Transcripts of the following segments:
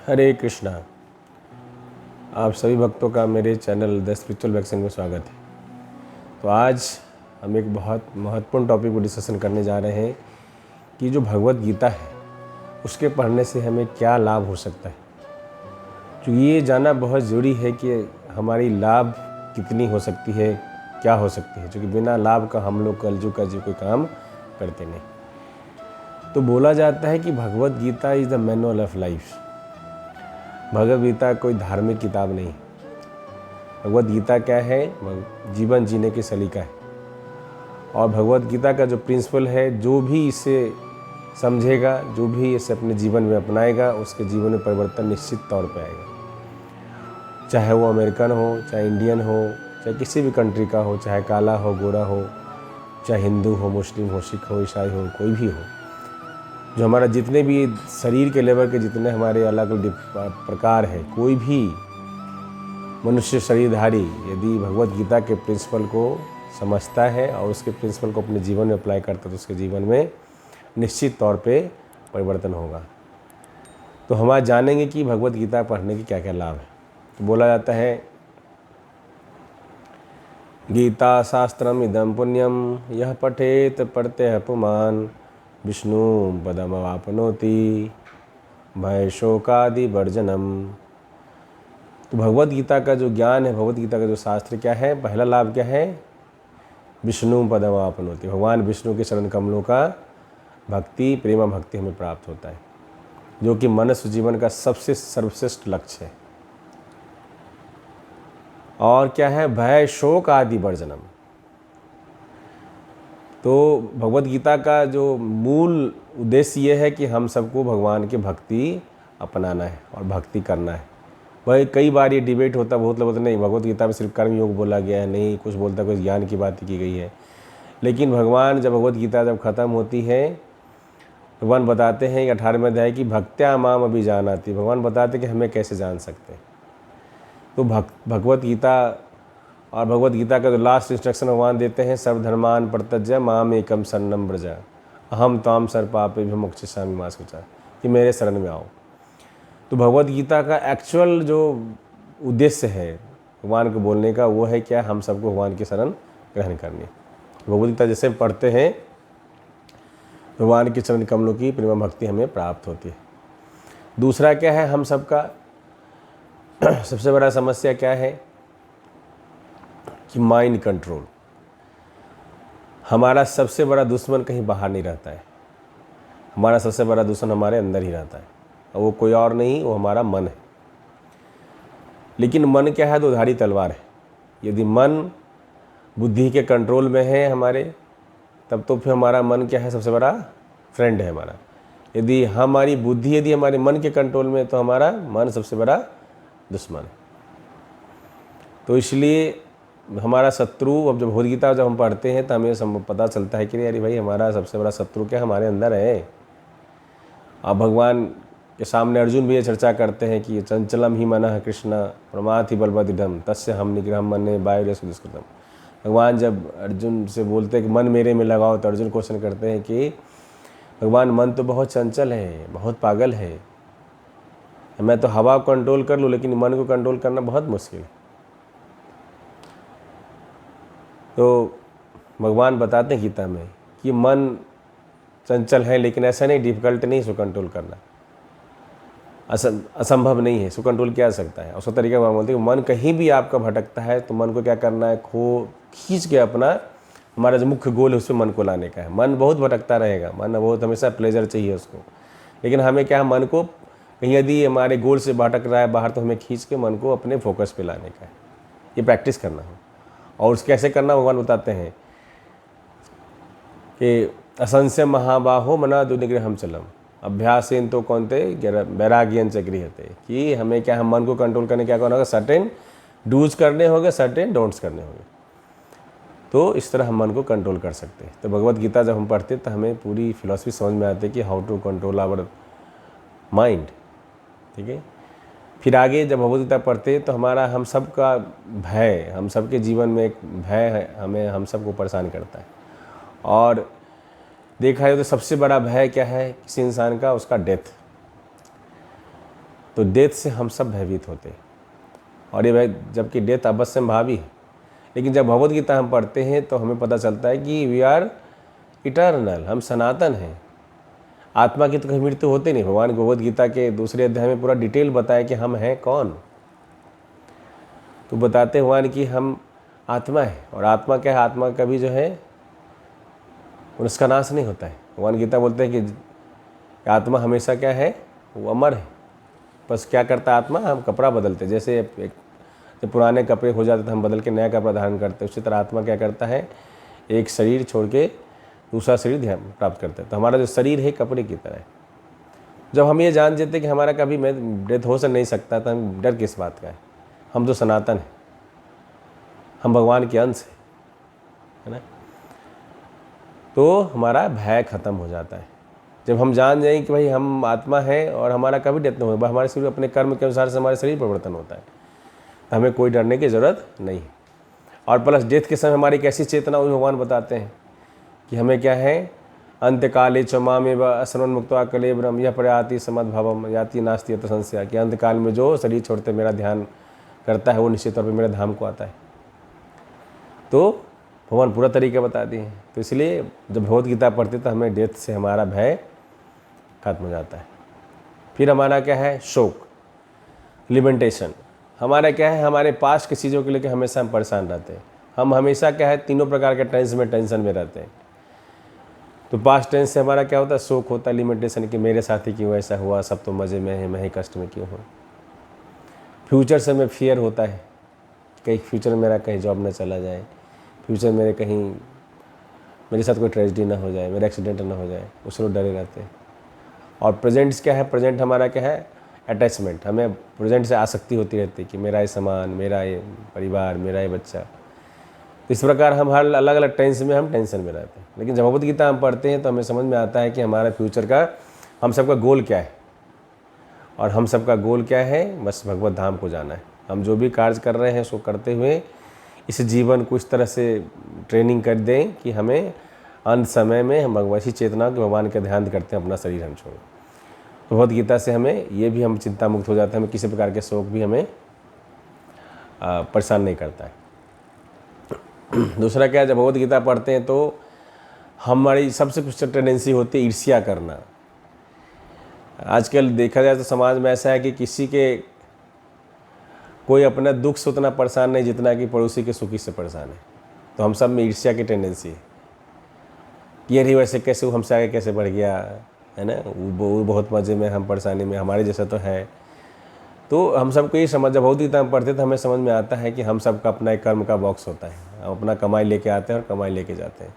हरे कृष्णा। आप सभी भक्तों का मेरे चैनल द स्पिरिचुअल वैक्सीन में स्वागत है। तो आज हम एक बहुत महत्वपूर्ण टॉपिक को डिस्कशन करने जा रहे हैं कि जो भगवत गीता है उसके पढ़ने से हमें क्या लाभ हो सकता है। तो ये जानना बहुत ज़रूरी है कि हमारी लाभ कितनी हो सकती है, क्या हो सकती है, क्योंकि बिना लाभ का हम लोग कलयुग का जो कोई काम करते नहीं। तो बोला जाता है कि Bhagavad Gita is the manual of life. Bhagavad Gita कोई धार्मिक किताब नहीं। भगवद गीता क्या है? जीवन जीने की सलीका है। और भगवद गीता का जो प्रिंसिपल है, जो भी इसे समझेगा, जो भी इसे अपने जीवन में अपनाएगा, उसके जीवन में परिवर्तन निश्चित तौर पे आएगा। चाहे वो अमेरिकन हो, चाहे इंडियन हो, चाहे किसी भी कंट्री का हो, चाहे काला हो, गोरा हो, चाहे हिंदू हो, मुस्लिम हो, सिख हो, ईसाई हो, कोई भी हो। जो हमारा जितने भी शरीर के लेवल के जितने हमारे अलग अलग प्रकार है, कोई भी मनुष्य शरीरधारी यदि भगवत गीता के प्रिंसिपल को समझता है और उसके प्रिंसिपल को अपने जीवन में अप्लाई करता है तो उसके जीवन में निश्चित तौर पे परिवर्तन होगा। तो हम आज जानेंगे कि भगवत गीता पढ़ने के क्या क्या लाभ है। तो बोला जाता है, गीता शास्त्रम इदम पुण्यम यह पठेत पढ़ते पुमान विष्णु पदमवापनोति भय शोकादि वर्जनम। तो भगवत गीता का जो ज्ञान है, भगवत गीता का जो शास्त्र क्या है, पहला लाभ क्या है? विष्णु पदमवापनोति, भगवान विष्णु के चरण कमलों का भक्ति, प्रेमा भक्ति हमें प्राप्त होता है, जो कि मनुष्य जीवन का सबसे सर्वश्रेष्ठ लक्ष्य है। और क्या है? भय शोक आदि वर्जनम। तो भगवत गीता का जो मूल उद्देश्य ये है कि हम सबको भगवान की भक्ति अपनाना है और भक्ति करना है। भाई कई बार ये डिबेट होता है, बहुत लोग बोलते नहीं भगवत गीता में सिर्फ कर्म योग बोला गया है, नहीं कुछ बोलता कुछ ज्ञान की बात की गई है। लेकिन भगवान जब भगवत गीता जब ख़त्म होती है, भगवान बताते हैं 18वें अध्याय की भक्त्या माम अभिजानाति। भगवान बताते कि हमें कैसे जान सकते हैं। तो भगवत गीता और भगवत गीता का जो लास्ट इंस्ट्रक्शन भगवान देते हैं, सर्वधर्मान परित्यज्य माम एकम शरणम व्रज अहम त्वाम सर्वपापे विमोक्षयिष्यामि मा शुचा, कि मेरे शरण में आओ। तो भगवत गीता का एक्चुअल जो उद्देश्य है भगवान को बोलने का, वो है क्या? हम सबको भगवान की शरण ग्रहण करनी। भगवत गीता जैसे पढ़ते हैं, भगवान के चरण कमलों की प्रेम भक्ति हमें प्राप्त होती है। दूसरा क्या है? हम सबका सबसे बड़ा समस्या क्या है कि माइंड कंट्रोल। हमारा सबसे बड़ा दुश्मन कहीं बाहर नहीं रहता है, हमारा सबसे बड़ा दुश्मन हमारे अंदर ही रहता है, और वो कोई और नहीं, वो हमारा मन है। लेकिन मन क्या है? दोधारी तलवार है। यदि मन बुद्धि के कंट्रोल में है हमारे, तब तो फिर हमारा मन क्या है? सबसे बड़ा फ्रेंड है हमारा। यदि हमारी बुद्धि यदि हमारे मन के कंट्रोल में है तो हमारा मन सबसे बड़ा दुश्मन है। तो इसलिए हमारा शत्रु, अब जब भगवद गीता जब हम पढ़ते हैं तो हमें पता चलता है कि अरे भाई हमारा सबसे बड़ा शत्रु क्या हमारे अंदर है। अब भगवान के सामने अर्जुन भी ये चर्चा करते हैं कि चंचलम ही मनः कृष्ण प्रमाथि बलवदृढ़ तस्य हम निग्रहम मन्ये वायुरेषु दुष्कृतम्। भगवान जब अर्जुन से बोलते हैं कि मन मेरे में लगाओ, तो अर्जुन क्वेश्चन करते हैं कि भगवान मन तो बहुत चंचल है, बहुत पागल है, मैं तो हवा को कंट्रोल कर लूँ लेकिन मन को कंट्रोल करना बहुत मुश्किल है। तो भगवान बताते हैं गीता में कि मन चंचल है, लेकिन ऐसा नहीं, डिफ़िकल्ट नहीं इसको कंट्रोल करना, असंभव नहीं है। इसको कंट्रोल किया जा सकता है। और उसका तरीका भगवान बोलते हैं कि मन कहीं भी आपका भटकता है तो मन को क्या करना है? खींच के अपना, हमारा जो मुख्य गोल है उस पर मन को लाने का है। मन बहुत भटकता रहेगा, मन बहुत हमेशा प्लेजर चाहिए उसको, लेकिन हमें क्या है? मन को कहीं यदि हमारे गोल से भटक रहा है बाहर, तो हमें खींच के मन को अपने फोकस पे लाने का है। ये प्रैक्टिस करना हो। और उसके कैसे करना भगवान बताते हैं कि असंशय महाबाहो मना दुनिग्रहम चलम अभ्यासेन तो कौनते वैराग्यन च गृह्यते। कि हमें क्या, हम मन को कंट्रोल करने क्या करना होगा? सर्टेन डूज करने होंगे, सर्टेन डोंट्स करने होंगे। तो इस तरह हम मन को कंट्रोल कर सकते हैं। तो भगवत गीता जब हम पढ़ते तो हमें पूरी फिलॉसफी समझ में आती है कि how to control our mind. ठीक है। फिर आगे जब भगवत गीता पढ़ते तो हमारा, हम सब का भय, हम सब के जीवन में एक भय है, हमें हम सबको परेशान करता है। और देखा जाए तो सबसे बड़ा भय क्या है किसी इंसान का? उसका डेथ। तो डेथ से हम सब भयभीत होते हैं, और ये जबकि डेथ अवश्यंभावी है। लेकिन जब भगवद गीता हम पढ़ते हैं तो हमें पता चलता है कि वी आर इटर्नल, हम सनातन हैं। आत्मा की तो कभी मृत्यु होती नहीं। भगवान भगवद गीता के दूसरे अध्याय में पूरा डिटेल बताया कि हम हैं कौन। तो बताते भगवान कि हम आत्मा है, और आत्मा क्या है, आत्मा कभी जो है उसका नाश नहीं होता है। भगवान गीता बोलते हैं कि आत्मा हमेशा क्या है, वो अमर है। बस क्या करता है आत्मा, हम कपड़ा बदलते, जैसे जब पुराने कपड़े हो जाते थे हम बदल के नया कपड़ा धारण करते, उसी तरह आत्मा क्या करता है, एक शरीर छोड़ के दूसरा शरीर ध्यान प्राप्त करते हैं। तो हमारा जो शरीर है कपड़े की तरह है। जब हम ये जान लेते कि हमारा कभी डेथ हो नहीं सकता, तो हम डर किस बात का है। हम तो सनातन हैं, हम भगवान के अंश है ना। तो हमारा भय खत्म हो जाता है जब हम जान जाएं कि भाई हम आत्मा है और हमारा कभी डेथ नहीं होगा। हमारे शरीर अपने कर्म के अनुसार से हमारे शरीर परिवर्तन होता है, तो हमें कोई डरने की ज़रूरत नहीं है। और प्लस डेथ के समय हमारी कैसी चेतना हुई, भगवान बताते हैं कि हमें क्या है, अंत्यकाले च मामेव असनोन्मुक्त्वा कलेवरम यह प्रयाति समद्भवम याति नास्ति यत संशया, कि अंतकाल में जो शरीर छोड़ते मेरा ध्यान करता है वो निश्चित तौर पर मेरे धाम को आता है। तो भगवान पूरा तरीका बता दिए हैं। तो इसलिए जब भगवद गीता पढ़ते तो हमें डेथ से हमारा भय खत्म हो जाता है। फिर हमारा क्या है, शोक, लिमिटेशन। हमारा क्या है, हमारे पास्ट की चीज़ों के लेकर हमेशा हम परेशान रहते हैं। हम हमेशा क्या है, तीनों प्रकार के टेंशन में रहते हैं। तो पास्ट टेंस से हमारा क्या होता है, शोक होता है, लिमिटेशन, कि मेरे साथ ही क्यों ऐसा हुआ, सब तो मज़े में है, मैं ही कष्ट में क्यों हूँ। फ्यूचर से हमें फियर होता है, कहीं फ्यूचर में मेरा कहीं जॉब ना चला जाए, फ्यूचर मेरे कहीं मेरे साथ कोई ट्रेजेडी ना हो जाए, मेरा एक्सीडेंट ना हो जाए, उस लोग डरे रहते हैं। और प्रेजेंट्स क्या है, प्रेजेंट हमारा क्या है, अटैचमेंट। हमें प्रेजेंट से आसक्ति होती रहती है कि मेरा ये सामान, मेरा ये परिवार, मेरा ये बच्चा। इस प्रकार हम हर अलग अलग टेंशन में रहते हैं। लेकिन जब भगवद गीता हम पढ़ते हैं तो हमें समझ में आता है कि हमारा फ्यूचर का, हम सबका गोल क्या है, और हम सबका गोल क्या है, बस भगवत धाम को जाना है। हम जो भी कार्य कर रहे हैं उसको करते हुए इस जीवन को इस तरह से ट्रेनिंग कर दें कि हमें अंत समय में हम भगवती चेतना के भगवान का ध्यान करते हैं, अपना शरीर हम छोड़ें। तो भगवद गीता से हमें ये भी हम चिंता मुक्त हो जाते हैं, हमें किसी प्रकार के शोक भी हमें परेशान नहीं करता है। दूसरा क्या है, जब भगवद गीता पढ़ते हैं तो हमारी सबसे कुछ टेंडेंसी होती है ईर्ष्या करना। आजकल देखा जाए तो समाज में ऐसा है कि किसी के कोई अपना दुख से उतना परेशान नहीं जितना कि पड़ोसी के सुखी से परेशान है। तो हम सब में ईर्ष्या की टेंडेंसी है कि अरे वैसे कैसे, वो हमसे आगे कैसे बढ़ गया, है ना, वो बहुत मज़े में, हम परेशानी में, हमारे जैसा तो है। तो हम सबको ये समझ, जब भगवद गीता हम पढ़ते तो हमें समझ में आता है कि हम सबका अपना एक कर्म का बॉक्स होता है। हम अपना कमाई लेके आते हैं और कमाई लेके जाते हैं।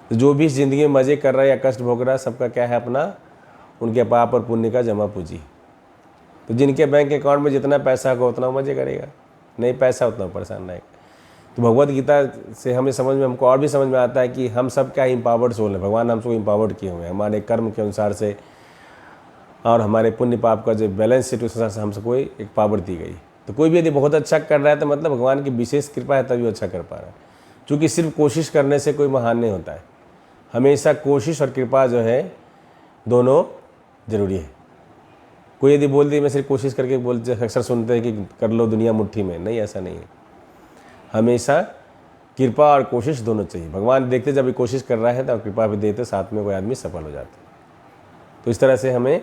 तो जो भी ज़िंदगी में मज़े कर रहा है या कष्ट भोग रहा है, सबका क्या है, अपना उनके पाप और पुण्य का जमा पूंजी। तो जिनके बैंक अकाउंट में जितना पैसा होगा उतना मज़े करेगा, नहीं पैसा उतना परेशान रहेगा। तो भगवद गीता से हमें समझ में, हमको और भी समझ में आता है कि हम सब क्या इम्पावर्ड सोल है। भगवान हमको इम्पावर्ड किए हुए हैं हमारे कर्म के अनुसार से, और हमारे पुण्य पाप का जो बैलेंस शीट उस अनुसार से हम सबको एक पावर दी गई। तो कोई भी यदि बहुत अच्छा कर रहा है तो मतलब भगवान की विशेष कृपा है तभी अच्छा कर पा रहा है। क्योंकि सिर्फ कोशिश करने से कोई महान नहीं होता है, हमेशा कोशिश और कृपा जो है दोनों जरूरी है। कोई यदि बोल दी मैं सिर्फ कोशिश करके बोलते, अक्सर सुनते हैं कि कर लो दुनिया मुट्ठी में, नहीं, ऐसा नहीं है। हमेशा कृपा और कोशिश दोनों चाहिए। भगवान देखते जब भी कोशिश कर रहा है तो कृपा भी देते, साथ में कोई आदमी सफल हो जाता है। तो इस तरह से हमें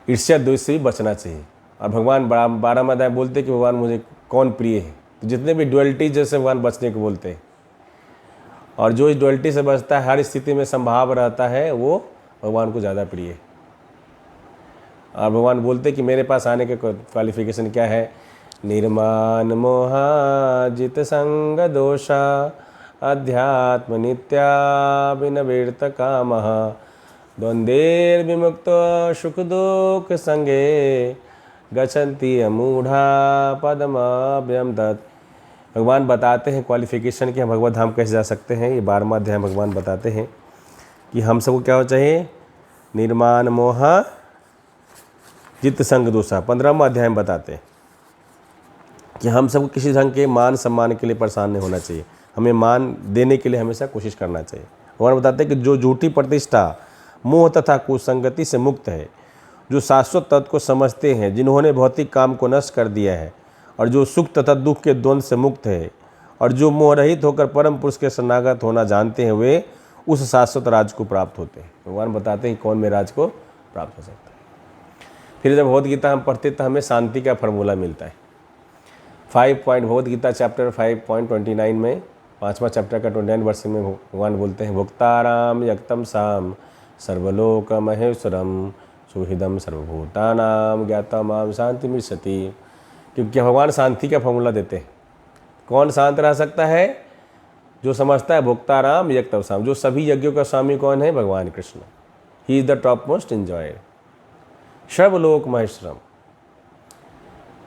ईर्ष्या द्वेष से भी बचना चाहिए। और भगवान 12वां अध्याय बोलते कि भगवान मुझे कौन प्रिय है। तो जितने भी डुअलिटी जैसे भगवान बचने को बोलते हैं, और जो इस डुअलिटी से बचता है, हर स्थिति में संभाव रहता है, वो भगवान को ज़्यादा प्रिय है। और भगवान बोलते कि मेरे पास आने के क्वालिफिकेशन क्या है, निर्माण मोहा जित संग दोषा अध्यात्म नित्या विनवीर्त कामः द्वंद्वेर विमुक्त सुख दुख संगे गच्छन्ति अमूढ़ा पदमाभ्यम तत्। भगवान बताते हैं क्वालिफिकेशन कि हम भगवत धाम कैसे जा सकते हैं। ये 12वां अध्याय भगवान बताते हैं कि हम सबको क्या हो चाहिए, निर्माण मोहा जित संग दोषा। 15वां अध्याय में बताते हैं कि हम सबको किसी ढंग के मान सम्मान के लिए परेशान नहीं होना चाहिए, हमें मान देने के लिए हमेशा कोशिश करना चाहिए। भगवान बताते हैं कि जो झूठी प्रतिष्ठा, मोह तथा कुसंगति से मुक्त है जो शाश्वत तत्व को समझते हैं, जिन्होंने भौतिक काम को नष्ट कर दिया है और जो सुख तथा दुख के द्वंद्व से मुक्त है और जो मोहरहित होकर परम पुरुष के शरणागत होना जानते हैं, वे उस शाश्वत राज को प्राप्त होते हैं। भगवान बताते हैं कि कौन मेरे राज को प्राप्त हो सकता है। फिर जब भगवद गीता हम पढ़ते तो हमें शांति का फॉर्मूला मिलता है। 5 पॉइंट भगवद गीता चैप्टर 5.29 में 5वां चैप्टर का 29 वर्ष में भगवान बोलते हैं, भुक्ताराम यक्तम साम सर्वलोक महेश्वरम सुहृदम सर्वभूतानाम ज्ञाता माम शांति मिर्सति। क्योंकि भगवान शांति का फॉर्मूला देते हैं। कौन शांत रह सकता है? जो समझता है भुक्ताराम यक्तम साम। जो सभी यज्ञों का स्वामी कौन है? भगवान Krishna. He is the top most enjoyer, सर्वलोक महेश्वरम।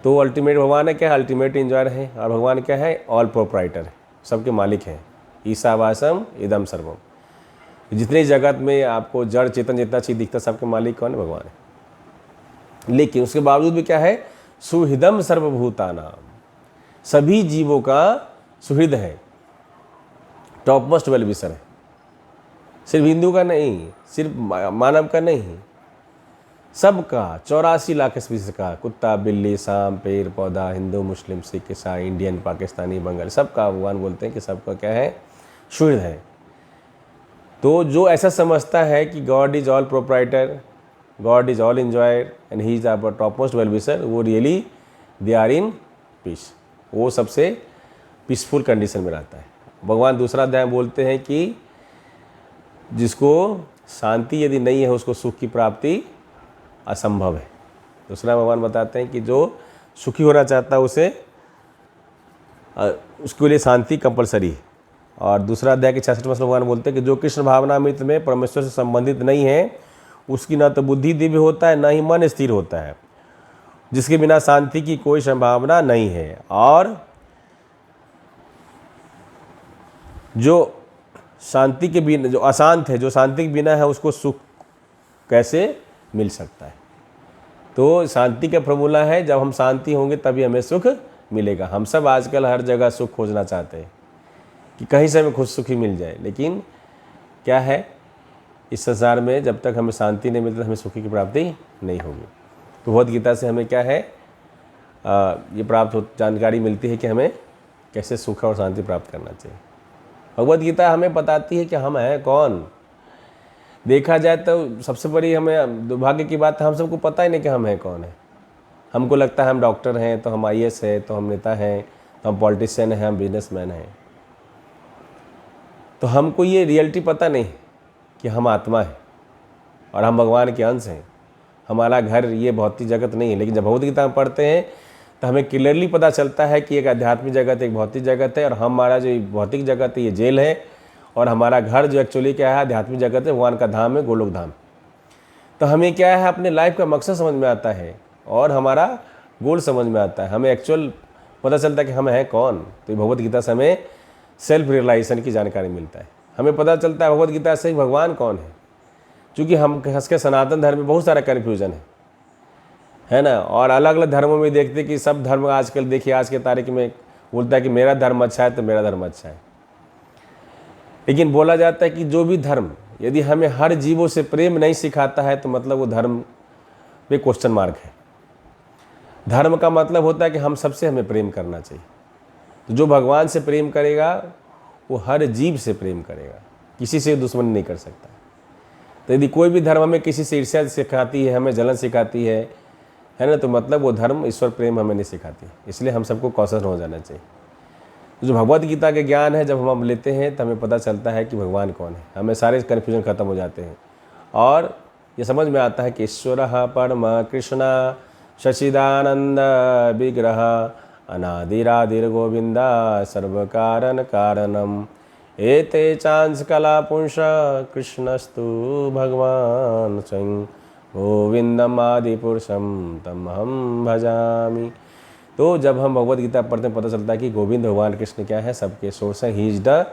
तो अल्टीमेट भगवान है क्या है? अल्टीमेट एंजॉयर है। और भगवान क्या है? ऑल प्रोप्राइटर है, सबके मालिक हैं। ईशावासम इदम सर्वम। जितने जगत में आपको जड़ चेतन जितना चीज दिखता है, सबके मालिक कौन है? भगवान है। लेकिन उसके बावजूद भी क्या है? सुहृदम सर्वभूतानाम। सभी जीवों का सुहृद है, टॉप मोस्ट वेल विशर है। सिर्फ हिंदू का नहीं, सिर्फ मानव का नहीं, सबका 84 लाख स्पीसीज का, कुत्ता बिल्ली सांप पेड़ पौधा, हिंदू मुस्लिम सिख ईसाई इंडियन पाकिस्तानी बंगाली, सबका भगवान बोलते हैं कि सबका क्या है? शुद्ध है। तो जो ऐसा समझता है कि God is all proprietor, God is all enjoyer and he is our top most well wisher, वो really they are in peace. वो सबसे पीसफुल कंडीशन में रहता है। भगवान दूसरा अध्याय बोलते हैं कि जिसको शांति यदि नहीं है, उसको सुख की प्राप्ति असंभव है। दूसरा भगवान बताते हैं कि जो सुखी होना चाहता है उसके लिए शांति कंपलसरी है। और दूसरा अध्याय के 66वें भगवान बोलते हैं कि जो कृष्ण भावनामृत में परमेश्वर से संबंधित नहीं है, उसकी न तो बुद्धि दिव्य होता है, न ही मन स्थिर होता है, जिसके बिना शांति की कोई संभावना नहीं है। और जो शांति के बिना, जो अशांत है, जो शांति के बिना है, उसको सुख कैसे मिल सकता है? तो शांति का फॉर्मूला है, जब हम शांति होंगे तभी हमें सुख मिलेगा। हम सब आजकल हर जगह सुख खोजना चाहते हैं कि कहीं से हमें खुद सुखी मिल जाए, लेकिन क्या है, इस संसार में जब तक हमें शांति नहीं मिलती, हमें सुखी की प्राप्ति नहीं होगी। तो भगवद गीता से हमें क्या है, ये जानकारी मिलती है कि हमें कैसे सुख और शांति प्राप्त करना चाहिए। भगवद गीता हमें बताती है कि हम हैं कौन। देखा जाए तो सबसे बड़ी हमें दुर्भाग्य की बात है, हम सबको पता ही नहीं कि हम हैं कौन है। हमको लगता है हम डॉक्टर हैं, तो हम IAS है, तो हम नेता हैं, तो हम पॉलिटिशियन हैं, हम बिजनेसमैन हैं। तो हमको ये रियलिटी पता नहीं कि हम आत्मा है और हम भगवान के अंश हैं। हमारा घर ये भौतिक जगत नहीं है। लेकिन जब भगवद गीता में पढ़ते हैं तो हमें क्लियरली पता चलता है कि एक आध्यात्मिक जगत, एक भौतिक जगत है, और हमारा जो भौतिक जगत है ये जेल है, और हमारा घर जो एक्चुअली क्या है, आध्यात्मिक जगत है, भगवान का धाम है, गोलोक धाम। तो हमें क्या है, अपने लाइफ का मकसद समझ में आता है और हमारा गोल समझ में आता है। हमें एक्चुअल पता चलता है कि हम हैं कौन। तो भगवद गीता से हमें सेल्फ रियलाइजेशन की जानकारी मिलता है। हमें पता चलता है भगवद गीता से भगवान कौन है। क्योंकि हम हंस के सनातन धर्म में बहुत सारा कन्फ्यूजन है ना। और अलग अलग धर्मों में देखते कि सब धर्म आजकल देखिए, आज के तारीख में बोलता है कि मेरा धर्म अच्छा है तो मेरा धर्म अच्छा है। लेकिन बोला जाता है कि जो भी धर्म यदि हमें हर जीवों से प्रेम नहीं सिखाता है, तो मतलब वो धर्म पे क्वेश्चन मार्क है। धर्म का मतलब होता है कि हम सबसे हमें प्रेम करना चाहिए। तो जो भगवान से प्रेम करेगा वो हर जीव से प्रेम करेगा, किसी से दुश्मनी नहीं कर सकता। तो यदि कोई भी धर्म हमें किसी से ईर्ष्या सिखाती है, हमें जलन सिखाती है ना, तो मतलब वो धर्म ईश्वर प्रेम हमें नहीं सिखाती। इसलिए हम सबको कॉन्शियस हो जाना चाहिए। तो जो भगवद गीता के ज्ञान है, जब हम लेते हैं तो हमें पता चलता है कि भगवान कौन है। हमें सारे कन्फ्यूजन खत्म हो जाते हैं और ये समझ में आता है कि ईश्वरः परम कृष्ण सच्चिदानंद विग्रह अनादिरादिर्गोविंदा सर्वकारण कारणम एते चांस कला पुंस कृष्णस्तु भगवान स्वयं गोविंदम आदि पुरुषम तम हम भजामि। तो जब हम भगवद गीता पढ़ते हैं, पता चलता है कि गोविंद भगवान कृष्ण क्या है, सबके सोर्स है। ही is the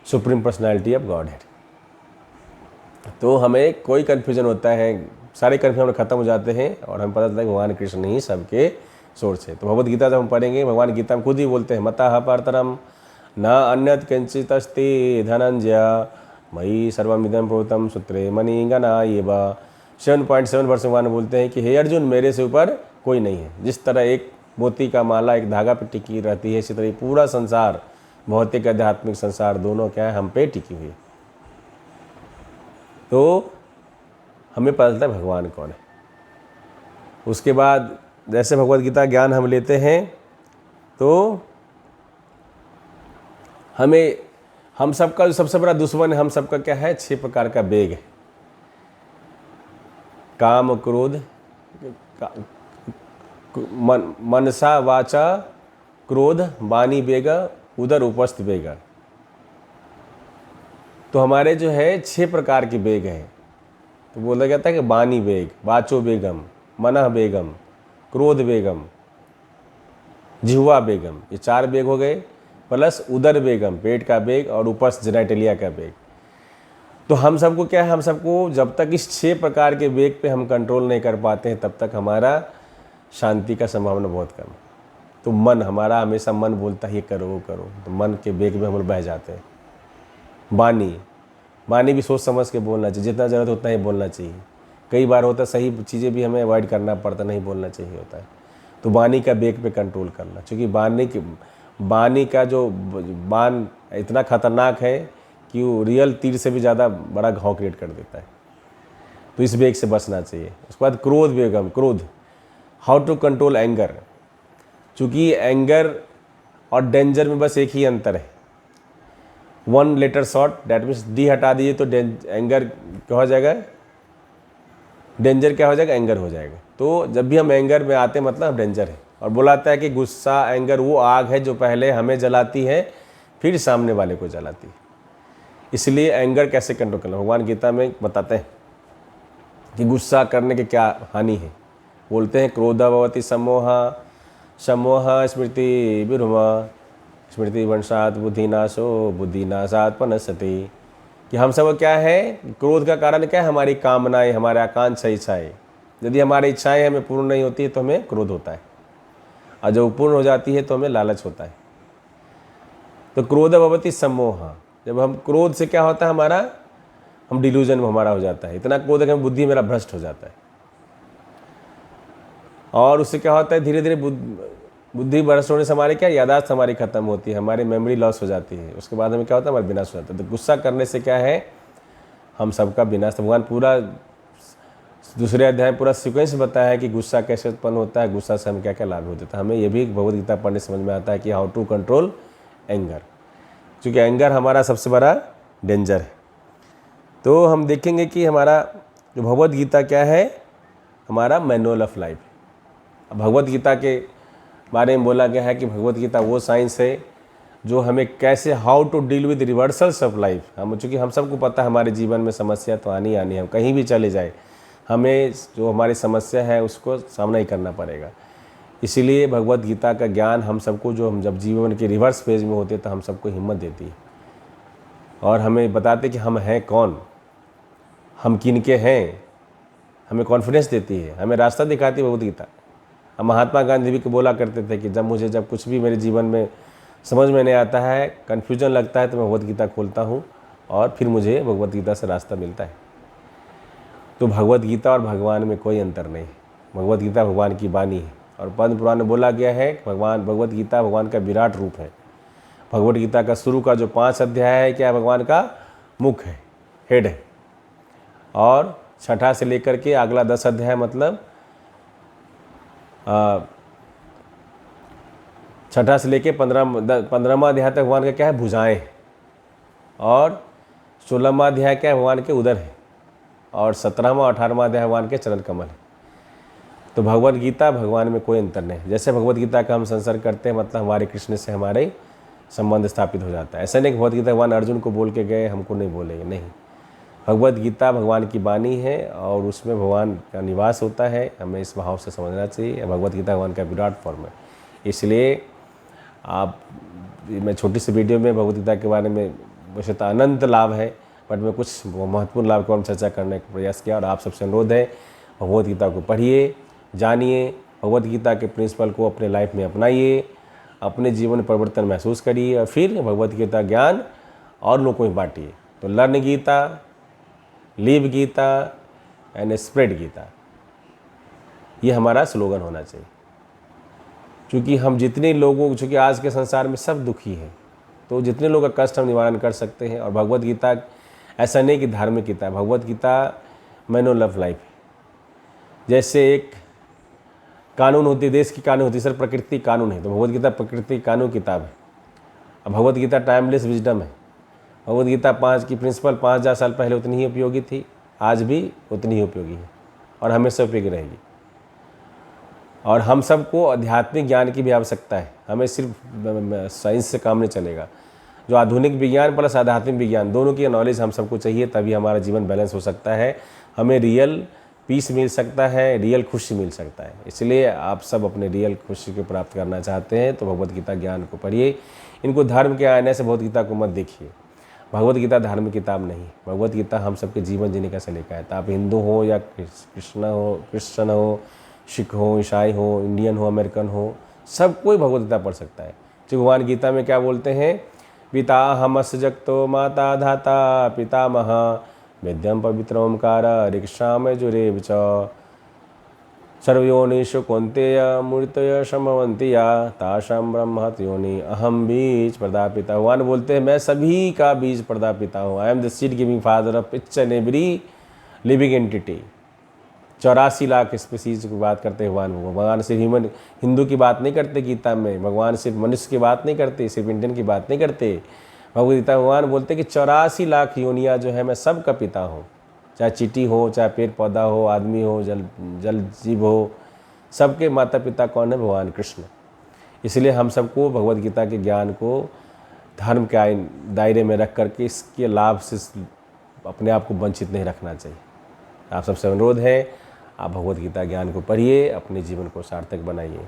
supreme personality of God head. तो हमें कोई कन्फ्यूजन होता है, सारे कन्फ्यूजन खत्म हो जाते हैं और हमें पता चलता है कि भगवान कृष्ण ही सबके सोर्स है। तो भगवद गीता जब हम पढ़ेंगे, भगवान गीता में खुद ही बोलते हैं, मतः परतरम न अन्यत् किंचित् अस्ति धनंजय मयि सर्वमिदं प्रोतं सूत्रे मणिगणा एव 7.7 भगवान बोलते हैं कि हे अर्जुन, मेरे से ऊपर कोई नहीं है। जिस तरह एक मोती का माला एक धागा पे टिकी रहती है, इसी तरह पूरा संसार, भौतिक आध्यात्मिक संसार दोनों क्या है, हम पे टिकी हुई है। तो हमें पता चलता है भगवान कौन है। उसके बाद जैसे भगवद गीता ज्ञान हम लेते हैं तो हम सबका जो सबसे बड़ा दुश्मन है, हम सबका क्या है, 6 प्रकार का वेग है। काम, क्रोध, मनसा वाचा क्रोध, वाणी वेग, उदर उपस्थ वेग। तो हमारे जो है 6 प्रकार के वेग हैं। तो बोला जाता है कि वाणी वेग, वाचो वेगम, मनः वेगम, क्रोध वेगम, जिह्वा वेगम, ये 4 वेग हो गए, प्लस उदर वेगम, पेट का वेग, और उपस्थ जेनेटेलिया का वेग। तो हम सबको क्या है, हम सबको जब तक इस 6 प्रकार के वेग पे हम कंट्रोल नहीं कर पाते हैं, तब तक हमारा शांति का संभावना बहुत कम है। तो मन हमारा हमेशा मन बोलता है ये करो वो करो, तो मन के वेग में हम लोग बह जाते हैं। वाणी भी सोच समझ के बोलना चाहिए, जितना ज़रूरत उतना ही बोलना चाहिए। कई बार होता है सही चीज़ें भी हमें अवॉइड करना पड़ता, नहीं बोलना चाहिए होता है। तो वाणी का वेग पे कंट्रोल करना, क्योंकि वाणी का जो बाण इतना खतरनाक है कि वो रियल तीर से भी ज़्यादा बड़ा घाव क्रिएट कर देता है। तो इस वेग से बचना चाहिए। उसके बाद क्रोध वेगम, क्रोध, हाउ टू कंट्रोल एंगर। चूँकि एंगर और डेंजर में बस एक ही अंतर है, 1 letter short, that means D हटा दीजिए तो एंगर क्या हो जाएगा, डेंजर क्या हो जाएगा, एंगर हो जाएगा। तो जब भी हम एंगर में आते हैं मतलब हम डेंजर है। और बोलाता है कि गुस्सा, एंगर वो आग है जो पहले हमें जलाती है फिर सामने वाले को जलाती है। इसलिए एंगर कैसे कंट्रोल करना, भगवान गीता में बताते हैं कि गुस्सा करने के क्या हानि है। बोलते हैं क्रोधा भवति सम्मोहा, सम्मोह स्मृति विभ्रमा, स्मृति वंशात बुद्धिनाशो, बुद्धिनाशात पनसति। कि हम सब क्या है, क्रोध का कारण क्या है, हमारी कामनाएं, हमारे आकांक्षा, इच्छाएं। यदि हमारी इच्छाएं हमें पूर्ण नहीं होती है तो हमें क्रोध होता है, और जब पूर्ण हो जाती है तो हमें लालच होता है। तो क्रोध भवति सम्मोह, जब हम क्रोध से क्या होता है, हमारा हम डिल्यूजन में हमारा हो जाता है, इतना क्रोध है कि बुद्धि मेरा भ्रष्ट हो जाता है। और उससे क्या होता है, धीरे धीरे बुद्धि भ्रष्ट होने से हमारे क्या, यादाश्त हमारी खत्म होती है, हमारी मेमोरी लॉस हो जाती है। उसके बाद हमें क्या होता है, हमारा विनाश हो जाता है। तो गुस्सा करने से क्या है, हम सबका विनाश। तो भगवान पूरा दूसरे अध्याय पूरा सीक्वेंस बताया है कि गुस्सा कैसे उत्पन्न होता है, गुस्सा से हमें क्या क्या लाभ हो जाता है। हमें ये भी भगवद गीता पढ़ने समझ में आता है कि हाउ टू कंट्रोल एंगर, क्योंकि एंगर हमारा सबसे बड़ा डेंजर है। तो हम देखेंगे कि हमारा जो भगवद गीता क्या है, हमारा manual of life. Bhagavad Gita के बारे में बोला गया है कि भगवद गीता वो साइंस है जो हमें कैसे, how to deal with reversals of life. चूँकि हम सबको पता है हमारे जीवन में समस्या तो आनी है, हम कहीं भी चले जाए हमें जो हमारी समस्या है उसको सामना ही करना पड़ेगा। इसीलिए भगवद गीता का ज्ञान हम सबको, जो हम जब जीवन के रिवर्स फेज में होते तो हम सबको हिम्मत देती है और हमें बताते कि हम हैं कौन, हम किन के हैं, हमें कॉन्फिडेंस देती है, हमें रास्ता दिखाती है भगवद गीता। हम महात्मा गांधी भी बोला करते थे कि जब कुछ भी मेरे जीवन में समझ में नहीं आता है, कन्फ्यूजन लगता है, तो मैं भगवद गीता खोलता हूँ और फिर मुझे भगवद गीता से रास्ता मिलता है। तो भगवद गीता और भगवान में कोई अंतर नहीं है। भगवद गीता भगवान की वाणी है और पद्म पुराण में बोला गया है भगवद गीता भगवान का विराट रूप है। भगवद गीता का शुरू का जो 5 अध्याय है क्या, भगवान का मुख है, हेड है। और 6ठा से लेकर के अगला 10 अध्याय मतलब 6ठा से लेकर 15वां अध्याय तक भगवान का क्या है, भुजाएं। और 16वां अध्याय क्या है, भगवान के उदर है। और 17वां 18वां अध्याय भगवान के चरण कमल है। तो भगवद गीता भगवान में कोई अंतर नहीं। जैसे भगवद गीता का हम संसर्ग करते हैं मतलब हमारे कृष्ण से हमारे संबंध स्थापित हो जाता है। ऐसा नहीं कि भगवद गीता भगवान अर्जुन को बोल के गए, हमको नहीं बोलेंगे, नहीं। भगवद गीता भगवान की वाणी है और उसमें भगवान का निवास होता है, हमें इस भाव से समझना चाहिए। भगवद गीता भगवान का विराट फॉर्म है। इसलिए मैं छोटी सी वीडियो में भगवद गीता के बारे में वैसे तो अनंत लाभ है, बट मैं कुछ महत्वपूर्ण लाभ को हम चर्चा करने का प्रयास किया। और आप सबसे अनुरोध है, भगवद गीता को पढ़िए, जानिए, भगवद गीता के प्रिंसिपल को अपने लाइफ में अपनाइए, अपने जीवन में परिवर्तन महसूस करिए और फिर भगवद गीता ज्ञान और लोगों को बांटिए। तो learn Gita, live Gita, and spread Gita. ये हमारा स्लोगन होना चाहिए, क्योंकि हम जितने लोगों, चूँकि आज के संसार में सब दुखी हैं, तो जितने लोगों का कष्ट हम निवारण कर सकते हैं। और भगवत गीता ऐसा नहीं कि धार्मिक गीता है, Bhagavad Gita manual of life है। जैसे एक कानून होती है, देश की कानून होती है, सर प्रकृति कानून है, तो भगवत गीता प्रकृति कानून किताब है। अब भगवत गीता टाइमलेस विजडम है। भगवत गीता 5 की प्रिंसिपल 5000 साल पहले उतनी ही उपयोगी थी, आज भी उतनी ही उपयोगी है और हमेशा उपयोगी रहेगी। और हम सबको आध्यात्मिक ज्ञान की भी आवश्यकता है, हमें सिर्फ साइंस से काम नहीं चलेगा। जो आधुनिक विज्ञान प्लस आध्यात्मिक विज्ञान दोनों की नॉलेज हम सबको चाहिए, तभी हमारा जीवन बैलेंस हो सकता है, हमें रियल पीस मिल सकता है, रियल खुशी मिल सकता है। इसलिए आप सब अपने रियल खुशी को प्राप्त करना चाहते हैं तो भगवत गीता ज्ञान को पढ़िए। इनको धर्म के आईने से भगवत गीता को मत देखिए। भगवत गीता धार्मिक किताब नहीं, भगवत गीता हम सबके जीवन जीने का सलीका है। तो आप हिंदू हो या क्रिश्चन हो, सिख हो, ईसाई हो, इंडियन हो, अमेरिकन हो, सब कोई भगवत गीता पढ़ सकता है। जो भगवान गीता में क्या बोलते हैं, पिता हमस जगतो माता धाता पितामह वेद्यम पवित्र ओंकार ऋक्षाम जुरेव च सर्वयोनिषु कौन्तेय मूर्तय समवंतिया तासाम ब्रह्मत योनि अहम बीज प्रदापिता। भगवान बोलते हैं मैं सभी का बीज प्रदापिता हूँ। I am the seed giving father of each and every living entity. 84 lakh species की बात करते हैं भगवान। भगवान सिर्फ हिंदू की बात नहीं करते गीता में, भगवान सिर्फ मनुष्य की बात नहीं करते, सिर्फ इंडियन की बात नहीं करते। भगवद गीता भगवान बोलते कि 84 लाख योनियाँ जो है मैं सब का पिता हूँ, चाहे चींटी हो, चाहे पेड़ पौधा हो, आदमी हो, जल जीव हो, सबके माता पिता कौन है, भगवान कृष्ण। इसलिए हम सबको भगवद गीता के ज्ञान को धर्म के दायरे में रख करके इसके लाभ से अपने आप को वंचित नहीं रखना चाहिए। आप सबसे अनुरोध है, आप भगवद गीता ज्ञान को पढ़िए, अपने जीवन को सार्थक बनाइए।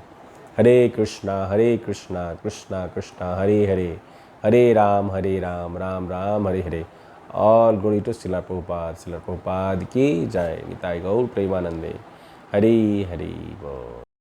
Hare Krishna Krishna Krishna Hare Hare, Hare Ram Ram Ram Hare Hare. All glory to Srila Prabhupada की जय। निताई गौर प्रेमानंदे। हरि हरि बोल।